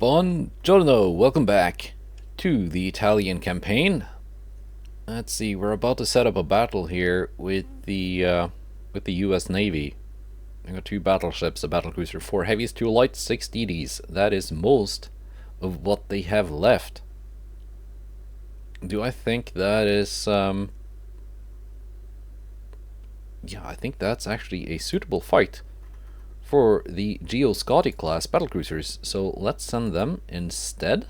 Buongiorno, welcome back to the Italian campaign. Let's see, we're about to set up a battle here with the U.S. Navy. I got 2 battleships, a battlecruiser, 4 heavies, 2 lights, 6 DDs. That is most of what they have left. Do I think that is yeah, I think that's actually a suitable fight for the Gio Scotti class battlecruisers, so let's send them instead.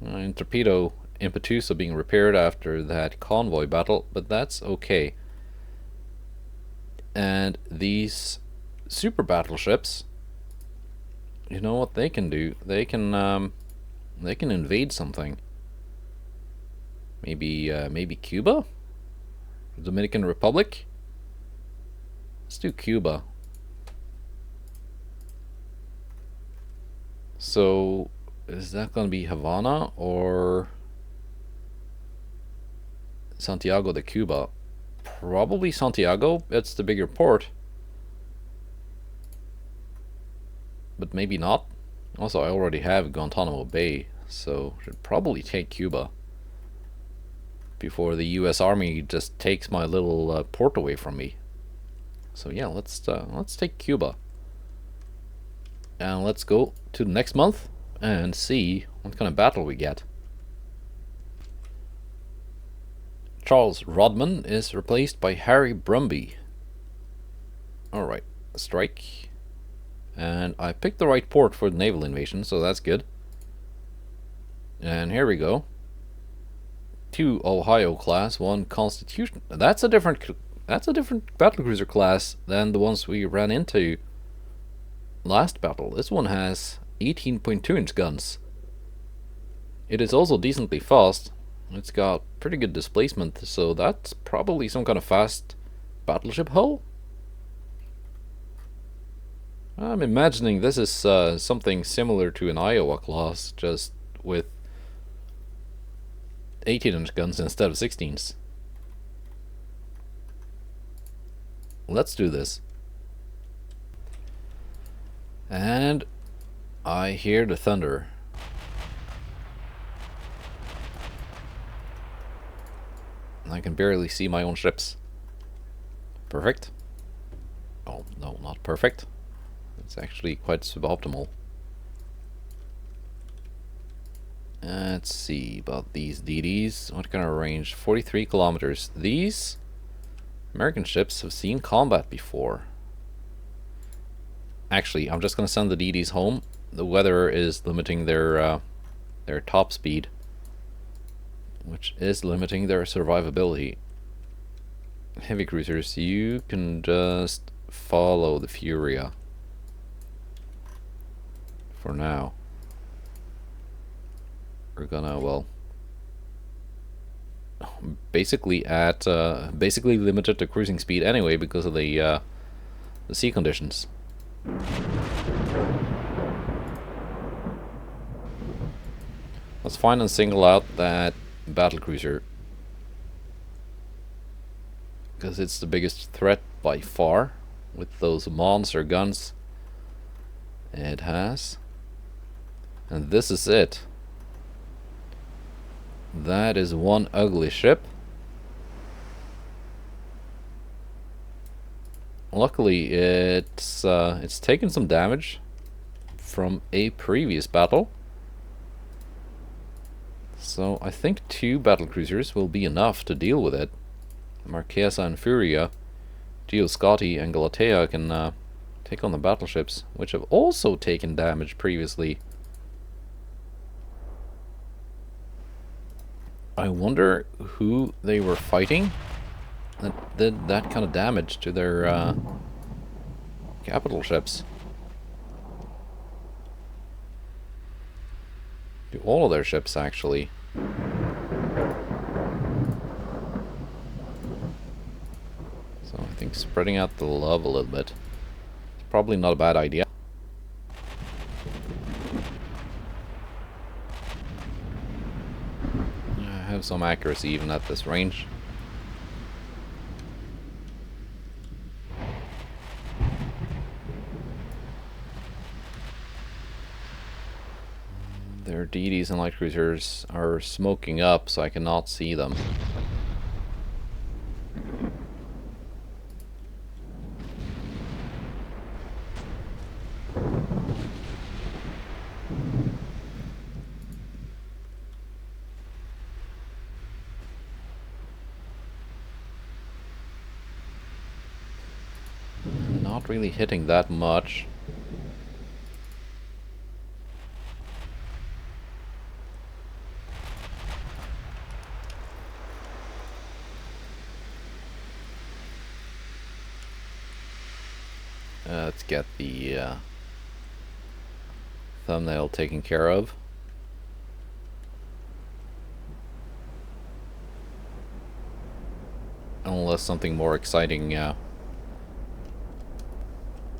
Torpedo Impetuous are being repaired after that convoy battle, but that's okay. And these super battleships, you know what they can do? They can invade something. Maybe Cuba, Dominican Republic. Let's do Cuba. So, is that going to be Havana or Santiago de Cuba? Probably Santiago. It's the bigger port. But maybe not. Also, I already have Guantanamo Bay, so should probably take Cuba before the U.S. Army just takes my little port away from me. So yeah, let's take Cuba, and let's go to the next month and see what kind of battle we get. Charles Rodman is replaced by Harry Brumby. Alright, strike. And I picked the right port for the naval invasion, so that's good. And here we go. 2 Ohio class, 1 Constitution. That's a different battlecruiser class than the ones we ran into last battle. This one has 18.2-inch guns. It is also decently fast. It's got pretty good displacement, so that's probably some kind of fast battleship hull. I'm imagining this is something similar to an Iowa class, just with 18-inch guns instead of 16s. Let's do this. And I hear the thunder. I can barely see my own ships. Perfect. Oh, no, not perfect. It's actually quite suboptimal. Let's see about these DDs. What kind of range? 43 kilometers. These American ships have seen combat before. Actually, I'm just going to send the DDs home. The weather is limiting their top speed, which is limiting their survivability. Heavy cruisers, you can just follow the Furia for now. We're gonna, well, basically limited to cruising speed anyway because of the sea conditions. Let's find and single out that battlecruiser, because it's the biggest threat by far with those monster guns it has. And this is it. That is one ugly ship. Luckily, it's taken some damage from a previous battle. So I think 2 battlecruisers will be enough to deal with it. Marquesa and Furia, Gio Scotti and Galatea can take on the battleships, which have also taken damage previously. I wonder who they were fighting that did that kind of damage to their capital ships. To all of their ships, actually. So I think spreading out the love a little bit is probably not a bad idea. I have some accuracy even at this range. Their DDs and light cruisers are smoking up, so I cannot see them. Not really hitting that much. Let's get the thumbnail taken care of. Unless something more exciting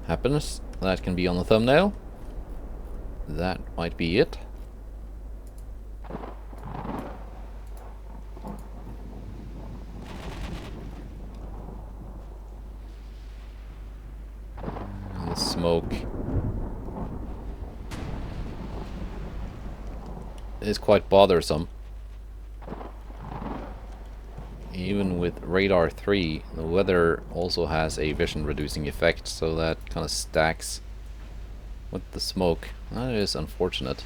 happens, that can be on the thumbnail. That might be it. And the smoke is quite bothersome. Even with radar 3, the weather also has a vision reducing effect, so that kind of stacks with the smoke. That is unfortunate.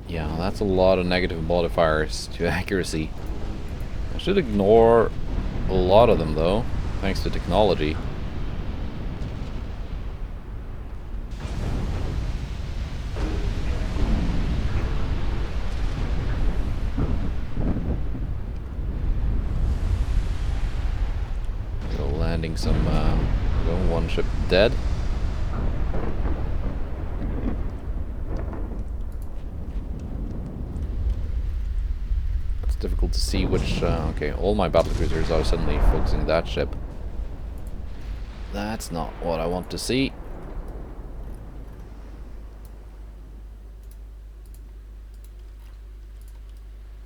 Yeah, that's a lot of negative modifiers to accuracy. I should ignore a lot of them though, thanks to technology. So landing some, one ship dead. Difficult to see which, okay, all my battlecruisers are suddenly focusing that ship. That's not what I want to see.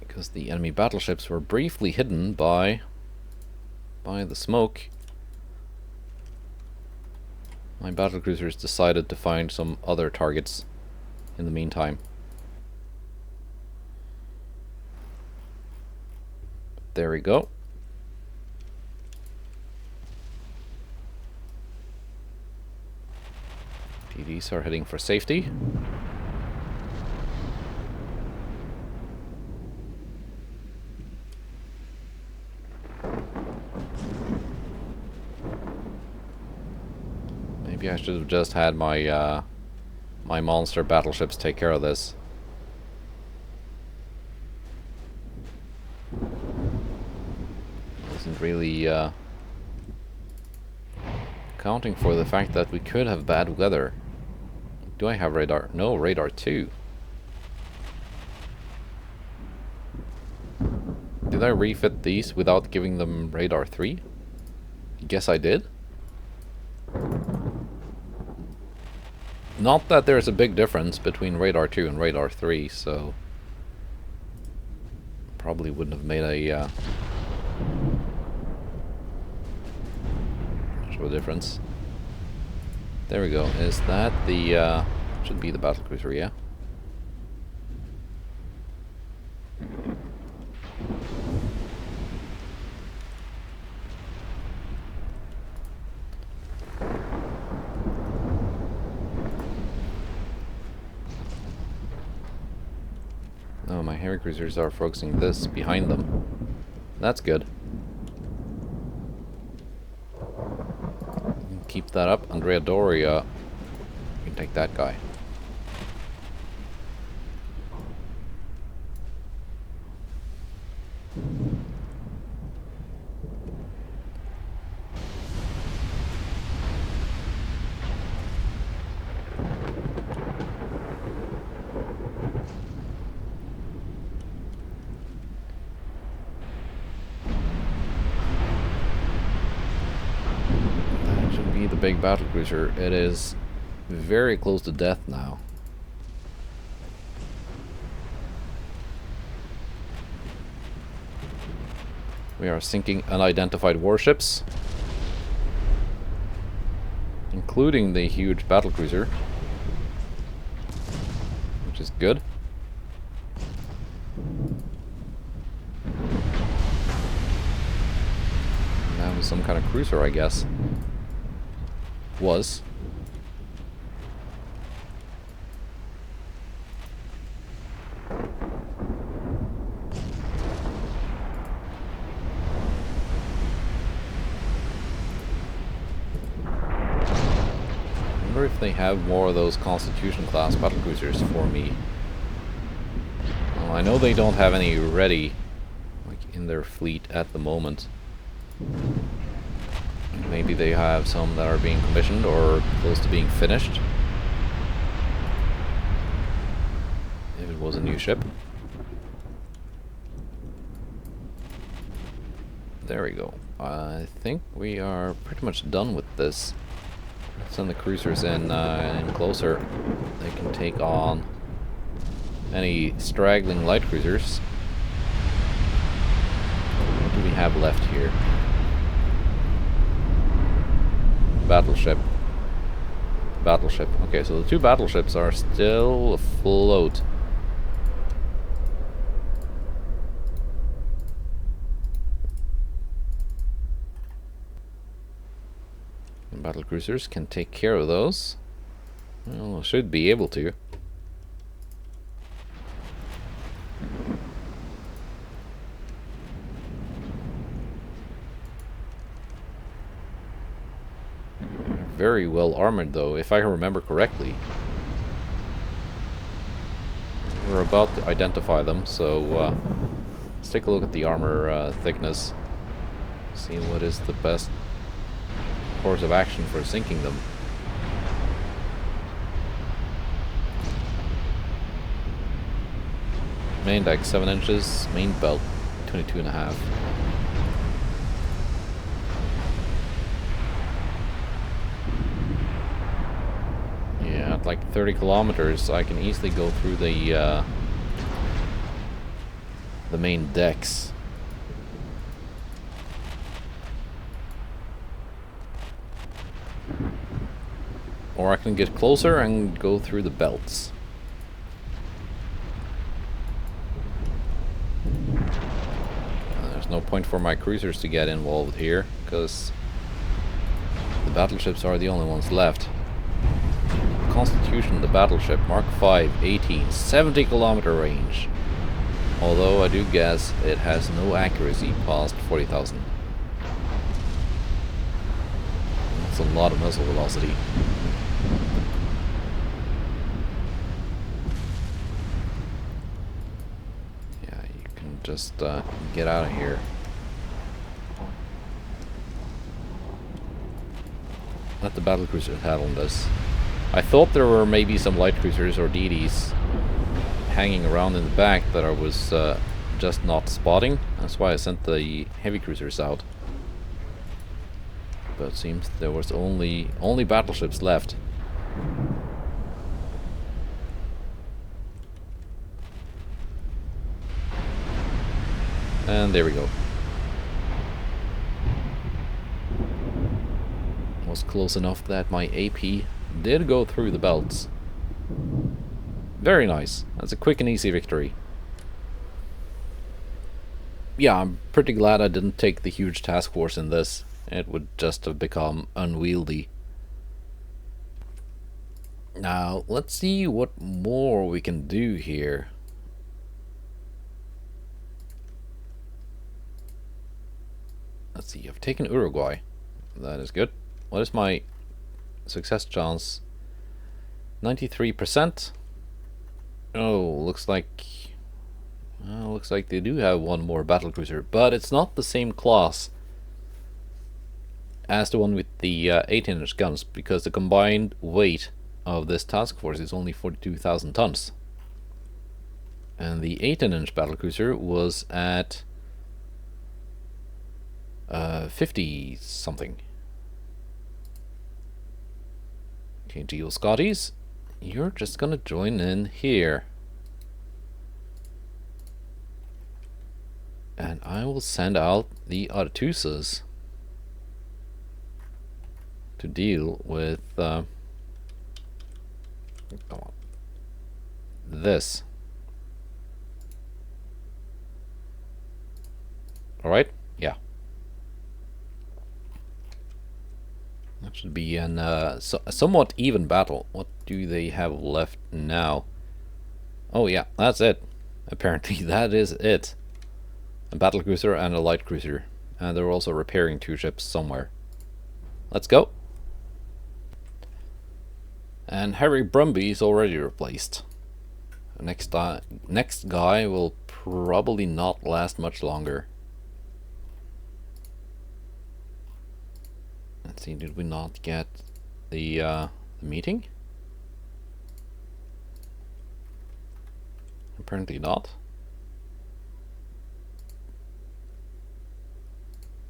Because the enemy battleships were briefly hidden by the smoke. My battlecruisers decided to find some other targets in the meantime. There we go. PDs are heading for safety. Maybe I should have just had my my monster battleships take care of this. Really accounting for the fact that we could have bad weather. Do I have radar? No, radar 2. Did I refit these without giving them radar 3? Guess I did. Not that there's a big difference between radar 2 and radar 3, so probably wouldn't have made a difference. There we go. Is that the should be the battlecruiser, yeah? Oh, my heavy cruisers are focusing this behind them. That's good. Keep that up. Andrea Doria, you can take that guy. The big battlecruiser. It is very close to death now. We are sinking unidentified warships, including the huge battlecruiser, which is good. That was some kind of cruiser, I guess. Was. I wonder if they have more of those Constitution class battlecruisers for me. Well, I know they don't have any ready, like, in their fleet at the moment. Maybe they have some that are being commissioned or close to being finished. If it was a new ship. There we go. I think we are pretty much done with this. Let's send the cruisers in closer. They can take on any straggling light cruisers. What do we have left here? Battleship. Battleship. Okay, so the two battleships are still afloat. And battlecruisers can take care of those. Well, should be able to. Very well armored, though, if I remember correctly. We're about to identify them, so let's take a look at the armor thickness. See what is the best course of action for sinking them. Main deck 7 inches, main belt 22.5. At like 30 kilometers, I can easily go through the main decks. Or I can get closer and go through the belts. There's no point for my cruisers to get involved here, because the battleships are the only ones left. Constitution, the battleship, Mark 5, 18, 70 kilometer range. Although I do guess it has no accuracy past 40,000. That's a lot of missile velocity. Yeah, you can just get out of here. Let the battlecruisers handle this. I thought there were maybe some light cruisers or DDs hanging around in the back that I was just not spotting. That's why I sent the heavy cruisers out. But it seems there was only battleships left. And there we go. Was close enough that my AP did go through the belts. Very nice. That's a quick and easy victory. Yeah, I'm pretty glad I didn't take the huge task force in this. It would just have become unwieldy. Now, let's see what more we can do here. Let's see, I've taken Uruguay. That is good. What is my success chance? 93%. Oh, looks like they do have one more battlecruiser, but it's not the same class as the one with the 18-inch guns, because the combined weight of this task force is only 42,000 tons, and the 18-inch battlecruiser was at 50 something. Okay, Gio Scottis, you're just gonna join in here. And I will send out the Aretusas to deal with come on, this. Alright? Yeah. That should be an a somewhat even battle. What do they have left now? Oh yeah, that's it. Apparently that is it. A battlecruiser and a light cruiser. And they're also repairing 2 ships somewhere. Let's go. And Harry Brumby is already replaced. Next guy will probably not last much longer. Let's see, did we not get the meeting? Apparently not.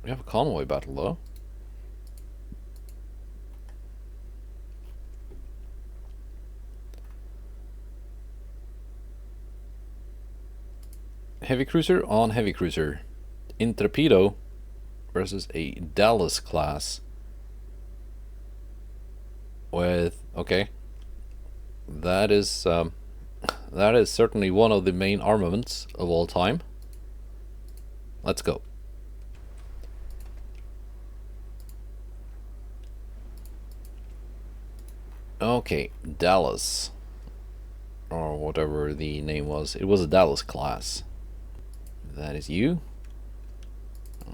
We have a convoy battle though. Heavy cruiser on heavy cruiser. Intrepido versus a Dallas class. With, okay, that is certainly one of the main armaments of all time. Let's go. Okay, Dallas, or whatever the name was. It was a Dallas class. That is you.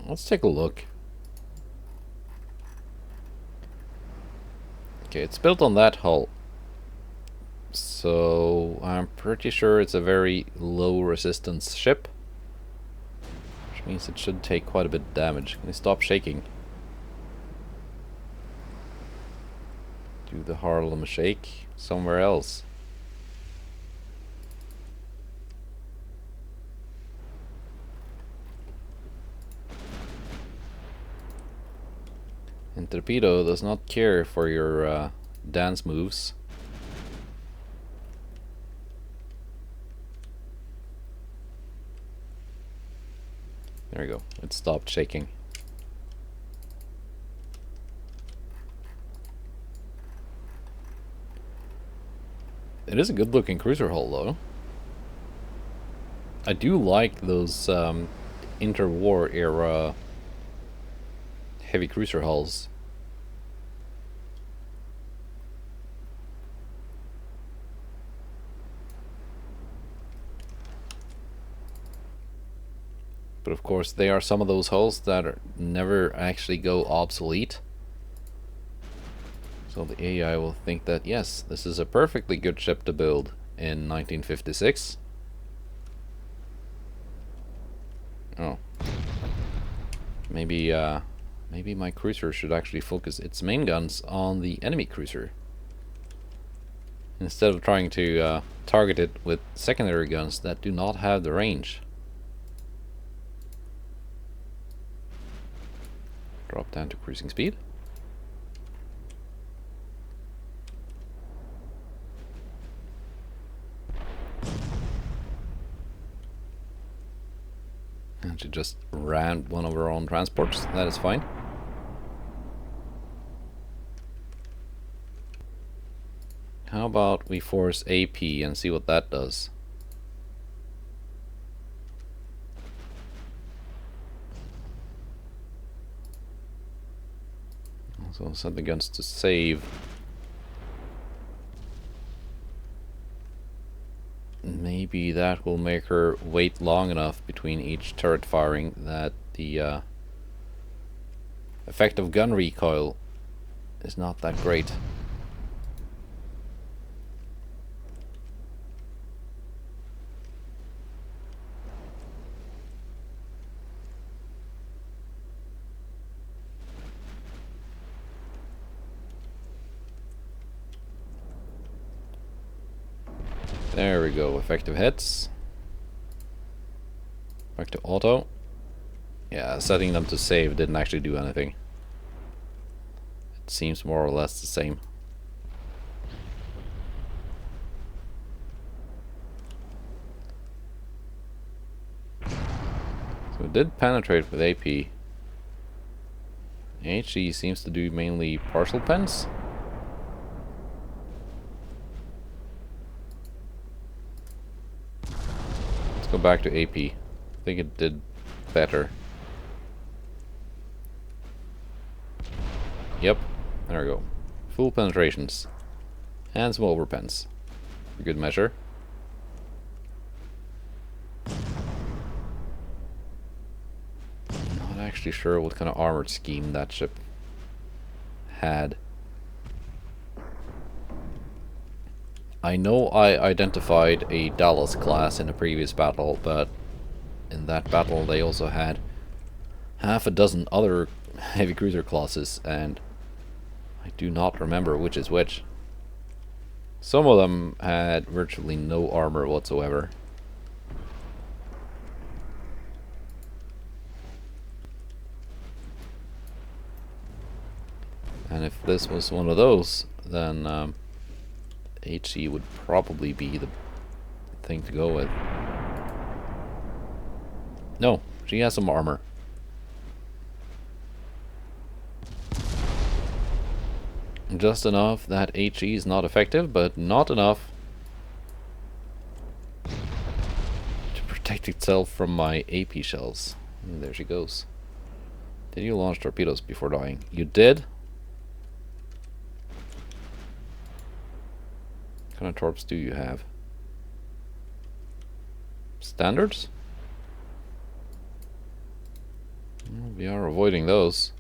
Let's take a look. Okay, it's built on that hull, so I'm pretty sure it's a very low resistance ship, which means it should take quite a bit of damage. Can you stop shaking? Do the Harlem Shake somewhere else. And Torpedo does not care for your dance moves. There we go. It stopped shaking. It is a good looking cruiser hull though. I do like those interwar era heavy cruiser hulls. But of course they are some of those hulls that never actually go obsolete. So the AI will think that yes, this is a perfectly good ship to build in 1956. Oh. Maybe maybe my cruiser should actually focus its main guns on the enemy cruiser, instead of trying to target it with secondary guns that do not have the range. Drop down to cruising speed. And she just ran one of her own transports. That is fine. How about we force AP and see what that does? So set the guns to save. Maybe that will make her wait long enough between each turret firing that the effect of gun recoil is not that great. There we go, effective hits. Back to auto. Yeah, setting them to save didn't actually do anything. It seems more or less the same. So We did penetrate with AP. HE seems to do mainly partial pens. Let's go back to AP. I think it did better. Yep, there we go. Full penetrations. And some overpens. For good measure. Not actually sure what kind of armored scheme that ship had. I know I identified a Dallas class in a previous battle, but in that battle they also had half a dozen other heavy cruiser classes, and I do not remember which is which. Some of them had virtually no armor whatsoever. And if this was one of those, then HE would probably be the thing to go with. No, she has some armor. Just enough that HE is not effective, but not enough to protect itself from my AP shells. And there she goes. Did you launch torpedoes before dying? You did? What kind of torps do you have? Standards? Well, we are avoiding those.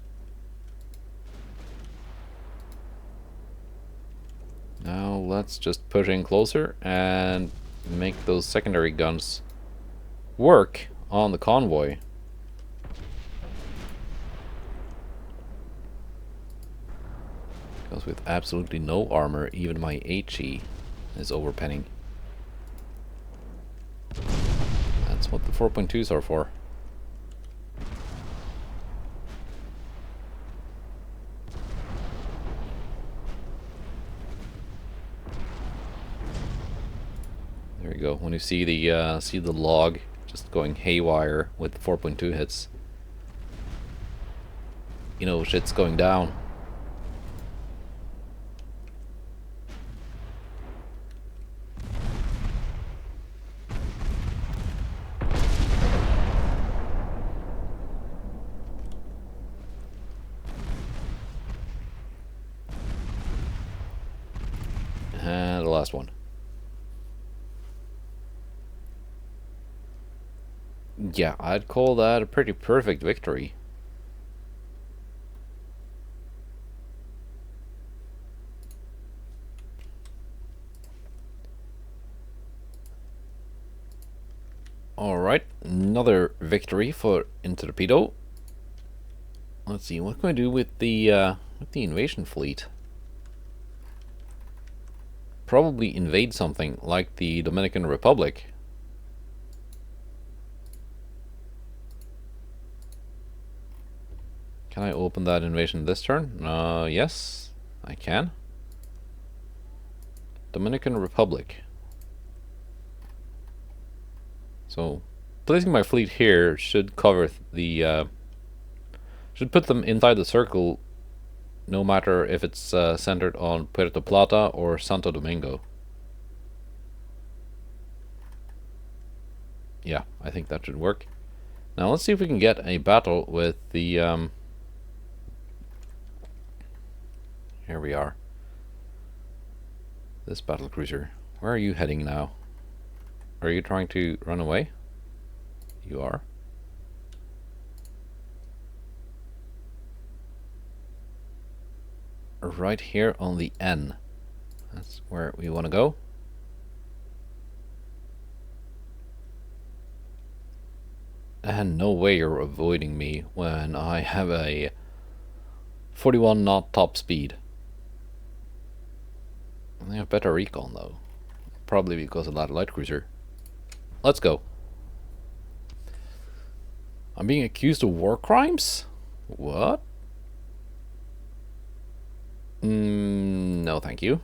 Now let's just push in closer and make those secondary guns work on the convoy. Because with absolutely no armor, even my HE is overpenning. That's what the 4.2s are for. There you go. When you see the log just going haywire with the 4.2 hits, you know shit's going down. And the last one. Yeah, I'd call that a pretty perfect victory. Alright, another victory for Intertorpedo. Let's see, what can we do with the invasion fleet? Probably invade something like the Dominican Republic. Can I open that invasion this turn? Yes, I can. Dominican Republic. So, placing my fleet here should cover the... should put them inside the circle, no matter if it's centered on Puerto Plata or Santo Domingo. Yeah, I think that should work. Now let's see if we can get a battle with the... Here we are. This battlecruiser. Where are you heading now? Are you trying to run away? You are. Right here on the N. That's where we want to go. And no way you're avoiding me when I have a 41 knot top speed. They have better recon though. Probably because of that light cruiser. Let's go. I'm being accused of war crimes? What? No, thank you.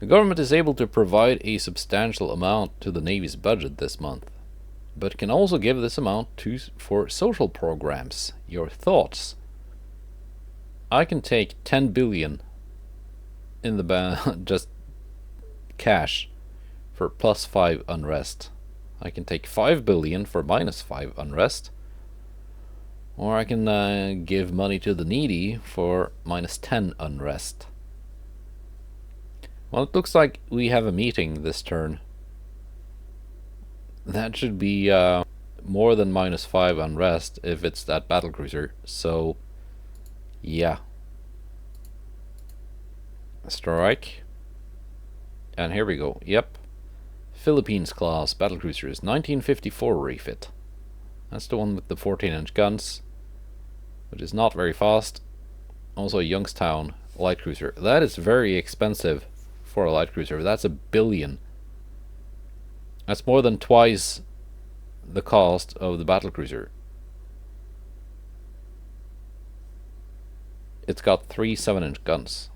The government is able to provide a substantial amount to the Navy's budget this month. but can also give this amount for social programs. Your thoughts? I can take 10 billion in the just cash for +5 unrest. I can take 5 billion for -5 unrest. Or I can give money to the needy for -10 unrest. Well, it looks like we have a meeting this turn. That should be more than -5 unrest if it's that battlecruiser. So, yeah. Strike. And here we go. Yep. Philippines class battlecruisers, 1954 refit. That's the one with the 14-inch guns, which is not very fast. Also, Youngstown light cruiser. That is very expensive for a light cruiser. That's $1 billion. That's more than twice the cost of the battlecruiser. It's got 3 7-inch guns.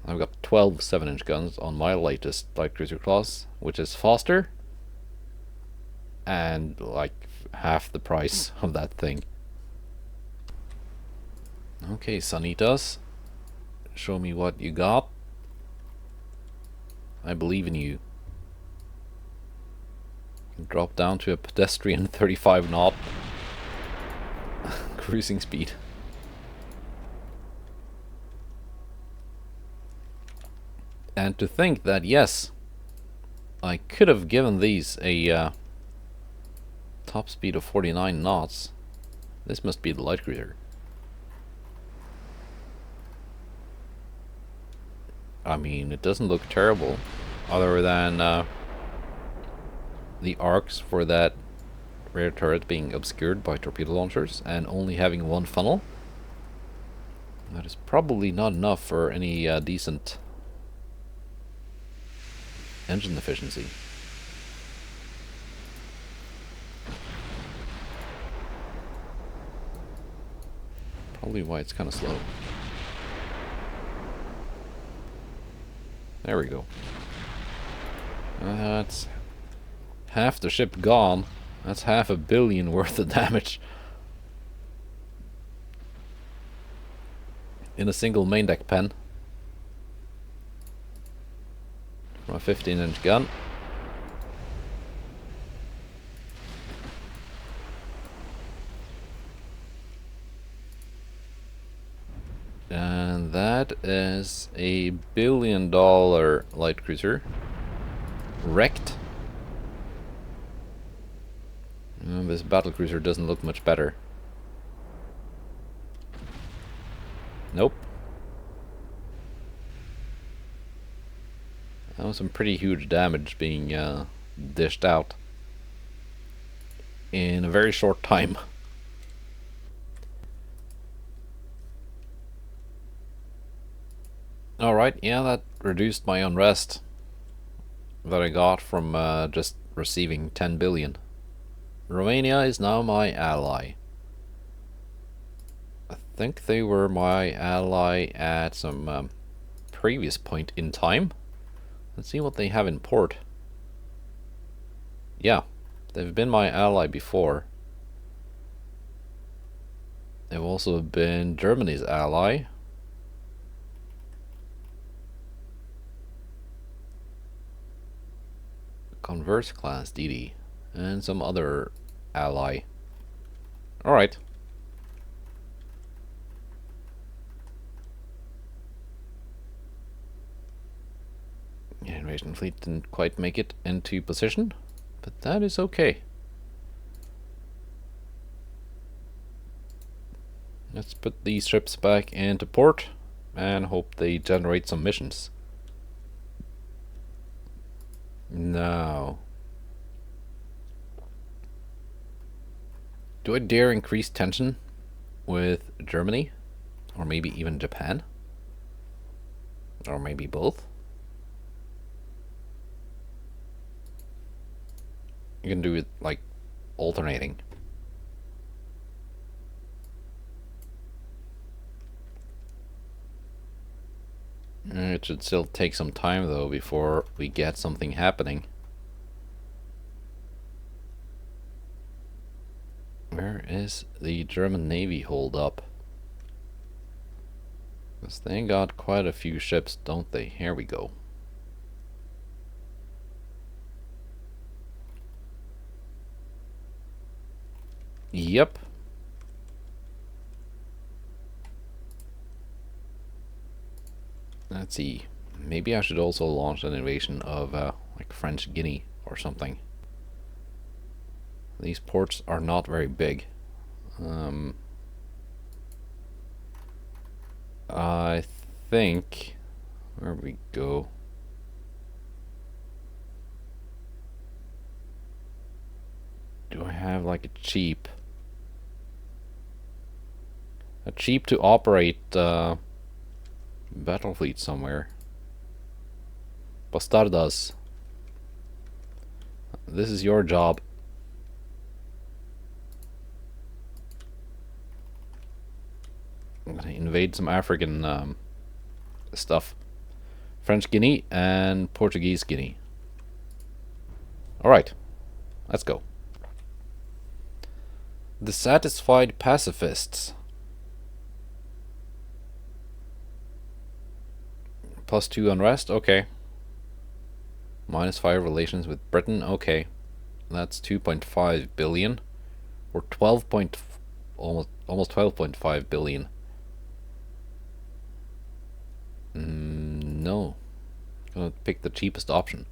I've got 12 7-inch guns on my latest light cruiser class, which is faster and like half the price of that thing. Okay, Sanitas, show me what you got. I believe in you. Drop down to a pedestrian 35 knot cruising speed. And to think that, yes, I could have given these a top speed of 49 knots. This must be the light cruiser. I mean, it doesn't look terrible, other than the arcs for that rear turret being obscured by torpedo launchers and only having one funnel. That is probably not enough for any decent engine efficiency. Probably why it's kind of slow. There we go. That's half the ship gone. That's $500 million worth of damage in a single main deck pen from a 15-inch gun. And that is a $1 billion light cruiser wrecked. This battlecruiser doesn't look much better. Nope. That was some pretty huge damage being dished out in a very short time. Alright, yeah, that reduced my unrest that I got from just receiving 10 billion. Romania is now my ally. I think they were my ally at some previous point in time. Let's see what they have in port. Yeah, they've been my ally before. They've also been Germany's ally. Converse class DD and some other ally. Alright. Yeah, invasion fleet didn't quite make it into position, but that is okay. Let's put these ships back into port and hope they generate some missions. Now, do I dare increase tension with Germany? Or maybe even Japan? Or maybe both? You can do it like alternating. It should still take some time though before we get something happening. is the German Navy hold up? Because they got quite a few ships, don't they? Here we go. Yep. Let's see. Maybe I should also launch an invasion of like French Guinea or something. These ports are not very big. I think, where we go? Do I have like a cheap to operate battle fleet somewhere? Bastardas. This is your job. I'm gonna invade some African stuff. French Guinea and Portuguese Guinea. Alright, let's go. Dissatisfied pacifists. +2 unrest, okay. -5 relations with Britain, okay. That's 2.5 billion. Or 12 point, almost 12.5 billion. No. I'm gonna pick the cheapest option.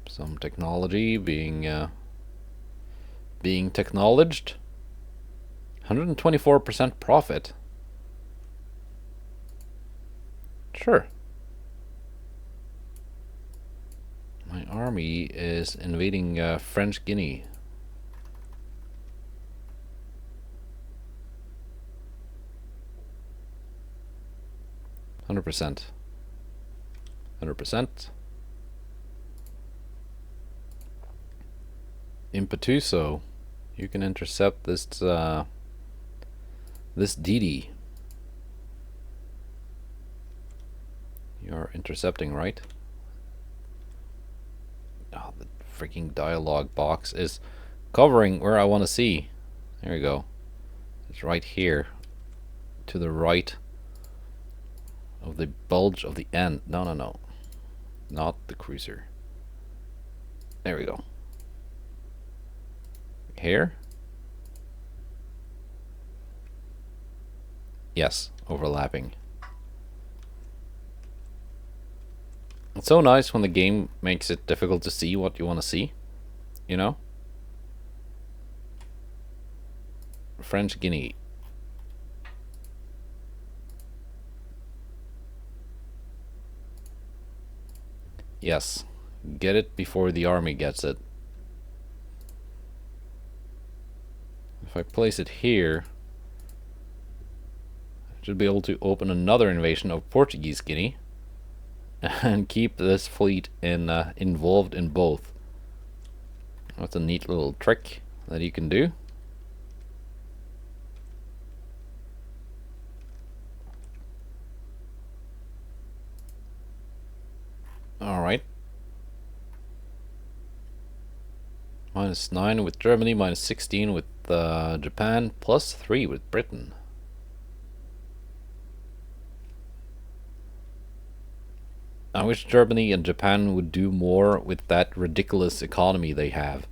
Some technology being technologed. 124% profit. Sure. My army is invading French Guinea. %. 100%. Impetuoso. You can intercept this this DD. You're intercepting, right? Oh, the freaking dialogue box is covering where I want to see. There we go. It's right here, to the right of the bulge of the end. No, no, no. Not the cruiser. There we go. Here? Yes, overlapping. It's so nice when the game makes it difficult to see what you want to see, you know? French Guinea. Yes, get it before the army gets it. If I place it here, I should be able to open another invasion of Portuguese Guinea and keep this fleet involved in both. That's a neat little trick that you can do. Alright. -9 with Germany, -16 with Japan, +3 with Britain. I wish Germany and Japan would do more with that ridiculous economy they have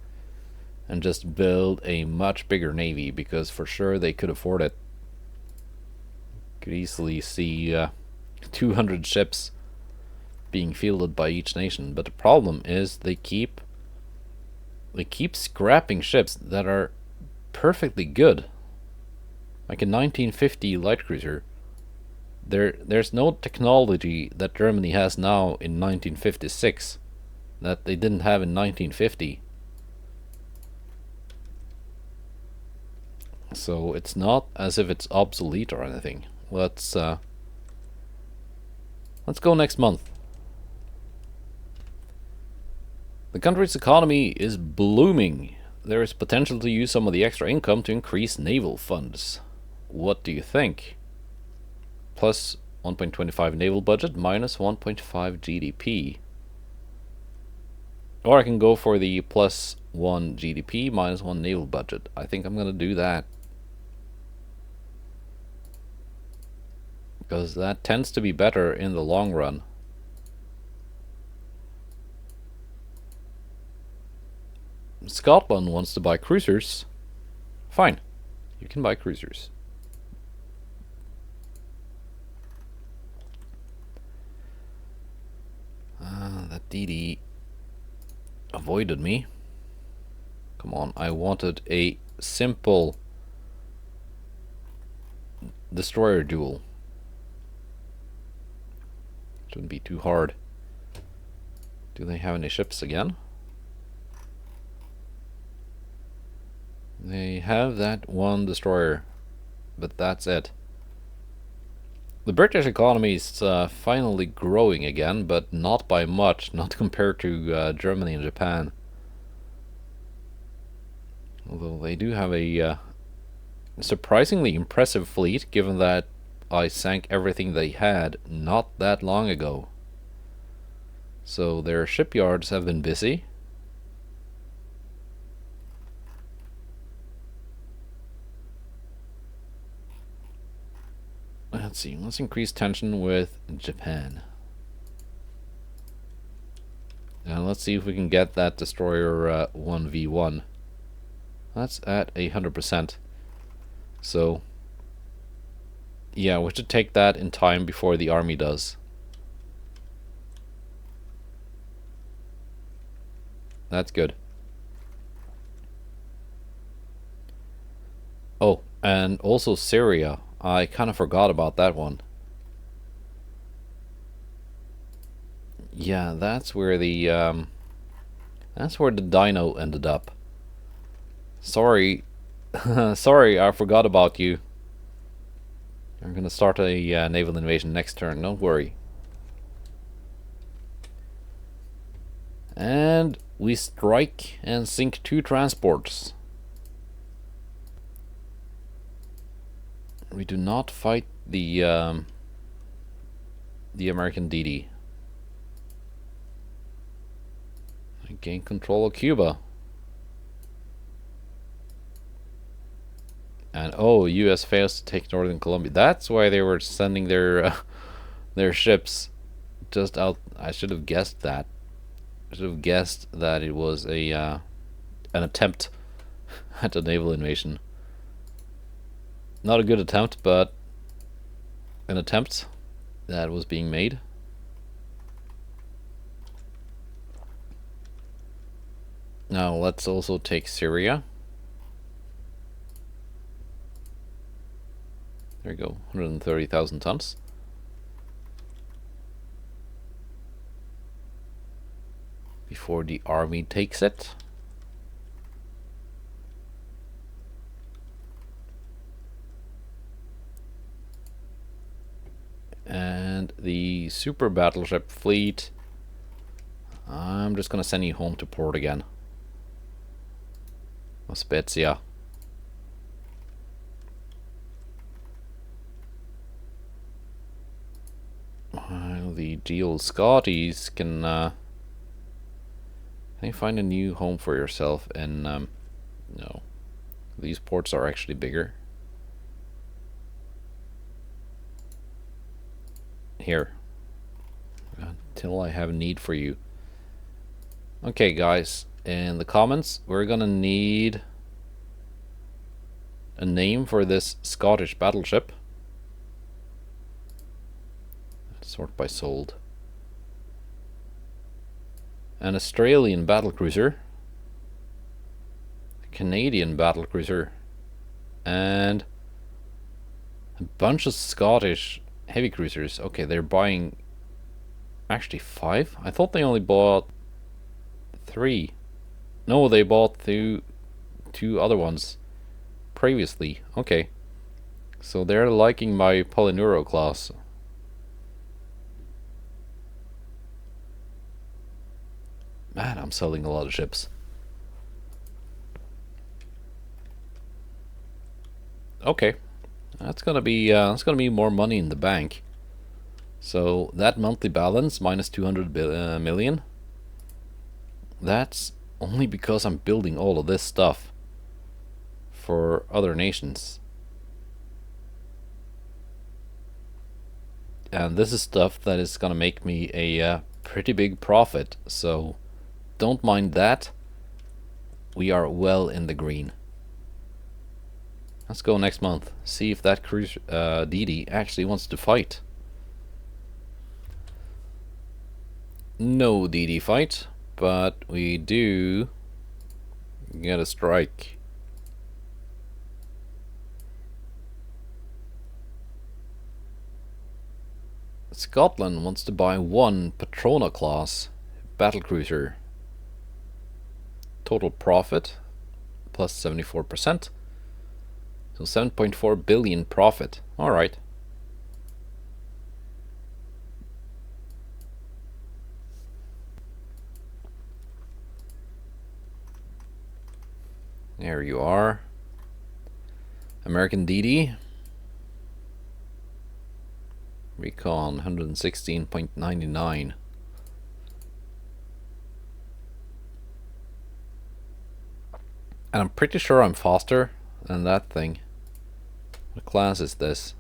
and just build a much bigger navy, because for sure they could afford it. Could easily see 200 ships being fielded by each nation, but the problem is they keep scrapping ships that are perfectly good. Like a 1950 light cruiser. There's no technology that Germany has now in 1956 that they didn't have in 1950. So it's not as if it's obsolete or anything. Let's go next month. The country's economy is blooming. There is potential to use some of the extra income to increase naval funds. What do you think? Plus 1.25 naval budget, minus 1.5 GDP. Or I can go for the +1 GDP, -1 naval budget. I think I'm gonna do that. Because that tends to be better in the long run. Scotland wants to buy cruisers. Fine, you can buy cruisers. That DD avoided me. Come on, I wanted a simple destroyer duel. Shouldn't be too hard. Do they have any ships again? They have that one destroyer, but that's it. The British economy is finally growing again, but not by much, not compared to Germany and Japan. Although they do have a surprisingly impressive fleet, given that I sank everything they had not that long ago. So their shipyards have been busy. Let's see, let's increase tension with Japan. And let's see if we can get that destroyer 1v1. That's at 100%. So, yeah, we should take that in time before the army does. That's good. Oh, and also Syria. I kind of forgot about that one. Yeah, that's where the dino ended up. Sorry, sorry, I forgot about you. I'm gonna start a naval invasion next turn. Don't worry. And we strike and sink 2 transports. We do not fight the American DD. I gain control of Cuba. And oh, US fails to take Northern Colombia. That's why they were sending their ships just out. I should have guessed that. I should have guessed that it was a an attempt at a naval invasion. Not a good attempt, but an attempt that was being made. Now let's also take Syria. There we go, 130,000 tons. Before the army takes it. And the super battleship fleet, I'm just gonna send you home to port again. Spezia. The Gio Scottis can you find a new home for yourself? And no, these ports are actually bigger. Here, until I have need for you. Okay, guys, in the comments, we're gonna need a name for this Scottish battleship. Sort by sold. An Australian battlecruiser, a Canadian battlecruiser, and a bunch of Scottish heavy cruisers. Okay, they're buying actually 5. I thought they only bought 3. No, they bought 2 other ones previously. Okay, so they're liking my Polyneuro class. Man, I'm selling a lot of ships. Okay, that's gonna be more money in the bank. So that monthly balance minus 200 million. That's only because I'm building all of this stuff for other nations. And this is stuff that is gonna make me a pretty big profit, so don't mind that. We are well in the green. Let's go next month, see if that cruise DD actually wants to fight. No DD fight, but we do get a strike. Scotland wants to buy one Patrona class battlecruiser. Total profit plus 74%. So 7.4 billion profit. Alright. There you are. American DD. Recon 116.99. And I'm pretty sure I'm faster than that thing. What class is this?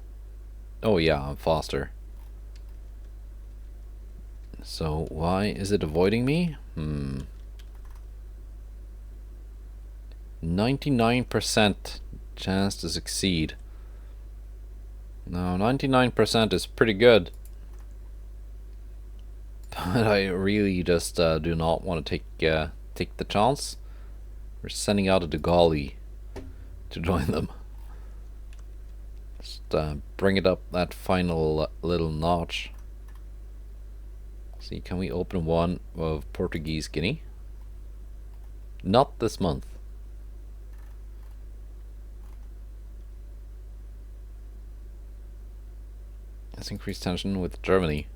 Oh yeah, I'm faster. So why is it avoiding me? 99% chance to succeed. Now 99% is pretty good. But I really just do not want to take the chance. We're sending out a Dogali to join them. Just bring it up that final little notch. See, can we open one of Portuguese Guinea? Not this month. Let's increase tension with Germany.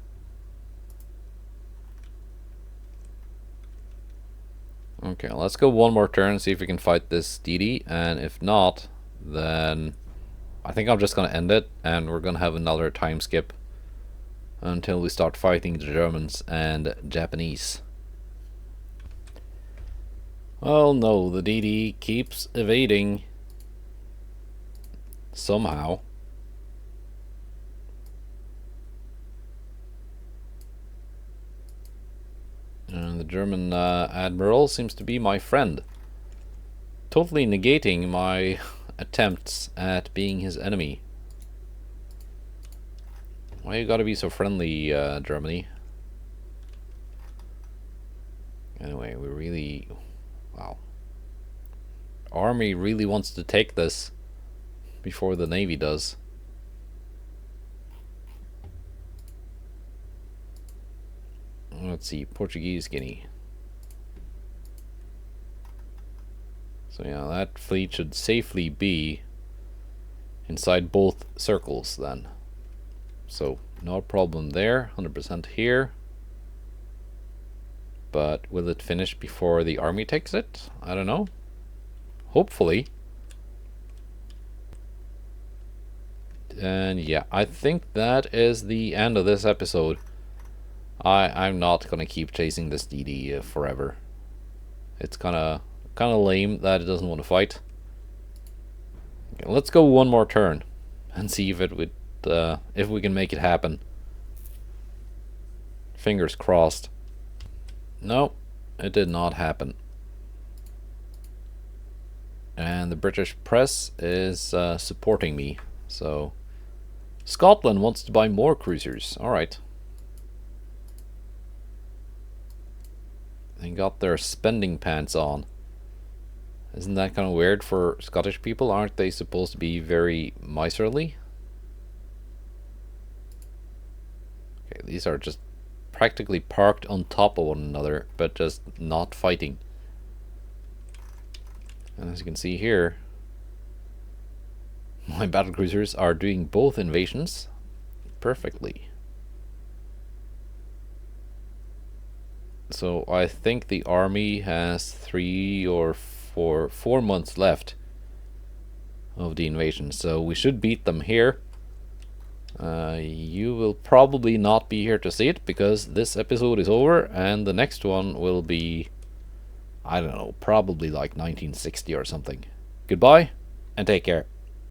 Okay, let's go one more turn, see if we can fight this DD, and if not, then I think I'm just gonna end it, and we're gonna have another time skip until we start fighting the Germans and Japanese. Oh no, the DD keeps evading somehow. And the German Admiral seems to be my friend, totally negating my attempts at being his enemy. Why you gotta be so friendly, Germany? Anyway, we really... Wow. Army really wants to take this before the Navy does. Let's see, Portuguese Guinea. So yeah, that fleet should safely be inside both circles then. So no problem there, 100% here. But will it finish before the army takes it? I don't know. Hopefully. And yeah, I think that is the end of this episode. I'm not gonna keep chasing this DD forever. It's kind of lame that it doesn't want to fight. Okay, let's go one more turn and see if it would if we can make it happen. Fingers crossed. No, it did not happen. And the British press is supporting me. So Scotland wants to buy more cruisers. All right. They got their spending pants on. Isn't that kind of weird for Scottish people? Aren't they supposed to be very miserly? Okay, these are just practically parked on top of one another, but just not fighting. And as you can see here, my battlecruisers are doing both invasions perfectly. So I think the army has 3 or 4 months left of the invasion, so we should beat them here. You will probably not be here to see it because this episode is over, and the next one will be I don't know, probably like 1960 or something. Goodbye, and take care.